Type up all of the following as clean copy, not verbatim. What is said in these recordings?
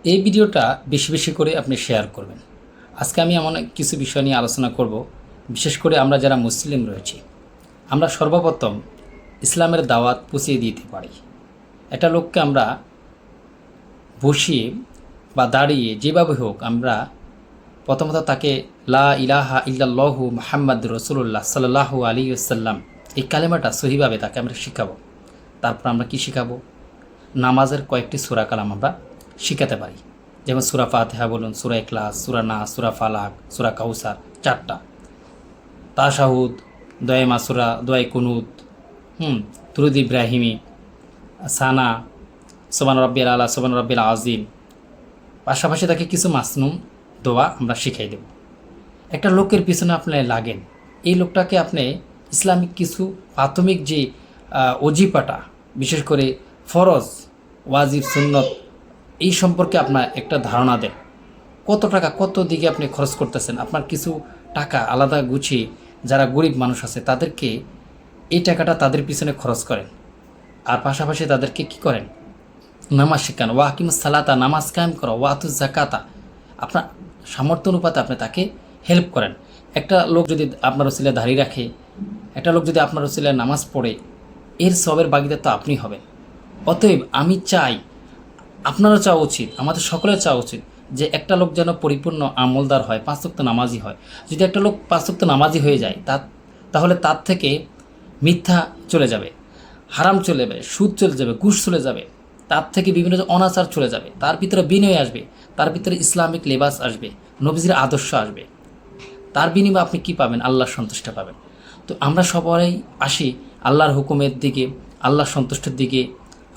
এই ভিডিওটা বেশি বেশি করে আপনি শেয়ার করবেন। আজকে আমি এমন কিছু বিষয় নিয়ে আলোচনা করব। বিশেষ করে আমরা যারা মুসলিম রয়েছি, আমরা সর্বপ্রথম ইসলামের দাওয়াত পৌঁছিয়ে দিতে পারি। একটা লোককে আমরা বসিয়ে বা দাঁড়িয়ে যেভাবে হোক আমরা প্রথমত তাকে লা ইলাহা ইল্লাল্লাহু মুহাম্মাদ রাসূলুল্লাহ সাল্লাল্লাহু আলাইহি ওয়াসাল্লাম এই কালেমাটা সহিভাবে তাকে আমরা শিখাবো। তারপর আমরা কি শিখাবো? নামাজের কয়েকটি সূরা কালাম আমরা শিখাতে পারি। যেমন সূরা ফাতিহা বলুন, সূরা ইখলাস, সূরা নাস, সূরা ফালাক, সূরা কাউসার, 4টা। তাশাহুদ, দোয়া মাসুরা, দোয়া কুনুত, দুরূদ ইব্রাহিমি, সানা, সুবহান রাব্বিয়াল আলা, সুবহান রাব্বিল আযীম। পাশাপাশি তাকে কিছু মাসনুম দোয়া আমরা শিখাই দেব। একটা লোকের পিছনে আপনি লাগেন, এই লোকটাকে আপনি ইসলামিক কিছু প্রাথমিক যে অজিফাটা, বিশেষ করে ফরজ, ওয়াজিব, সুন্নত, এই সম্পর্কে আপনার একটা ধারণা দেন। কত টাকা কত দিকে আপনি খরচ করতেছেন, আপনার কিছু টাকা আলাদা গুছিয়ে যারা গরিব মানুষ আছে তাদেরকে এই টাকাটা তাদের পিছনে খরচ করেন। আর পাশাপাশি তাদেরকে কি করেন? নামাজ শেখান। ওয়াকিমুস সালাতা, নামাজ কায়েম করো। ওয়াতুজ জাকাতা, আপনার সামর্থ্য অনুপাতে আপনি তাকে হেল্প করেন। একটা লোক যদি আপনার ওসিলায় দাঁড়িয়ে রাখে, একটা লোক যদি আপনার ওসিলায় নামাজ পড়ে, এর সবের ভাগীদার তো আপনি হবেন। অতএব আমি চাই, আপনারও চাওয়া উচিত, আমাদের সকলের চাওয়া উচিত যে একটা লোক যেন পরিপূর্ণ আমলদার হয়, 5 ওয়াক্ত নামাজি হয়। যদি একটা লোক 5 ওয়াক্ত নামাজি হয়ে যায়, তাহলে তার থেকে মিথ্যা চলে যাবে, হারাম চলে যাবে, সুদ চলে যাবে, ঘুষ চলে যাবে, তার থেকে বিভিন্ন অনাচার চলে যাবে, তার ভিতরে বিনয় আসবে, তার ভিতরে ইসলামিক লেবাস আসবে, নবীজির আদর্শ আসবে। তার বিনিময়ে আপনি কি পাবেন? আল্লাহর সন্তুষ্ট পাবেন। তো আমরা সবাই আসি আল্লাহর হুকুমের দিকে, আল্লাহর সন্তুষ্টের দিকে,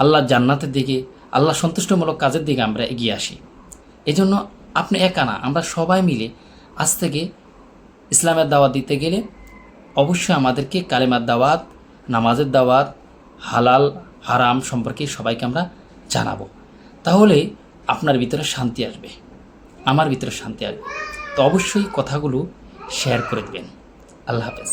আল্লাহর জান্নাতের দিকে, আল্লাহ সন্তুষ্টমূলক কাজের দিকে আমরা এগিয়ে আসি। এজন্য আপনি একা না, আমরা সবাই মিলে আজ থেকে ইসলামের দাওয়াত দিতে গেলে অবশ্যই আমাদেরকে কালেমার দাওয়াত, নামাজের দাওয়াত, হালাল হারাম সম্পর্কে সবাইকে আমরা জানাবো। তাহলে আপনার ভিতরে শান্তি আসবে, আমার ভিতরে শান্তি আসবে। তো অবশ্যই কথাগুলো শেয়ার করে দেবেন। আল্লাহ হাফেজ।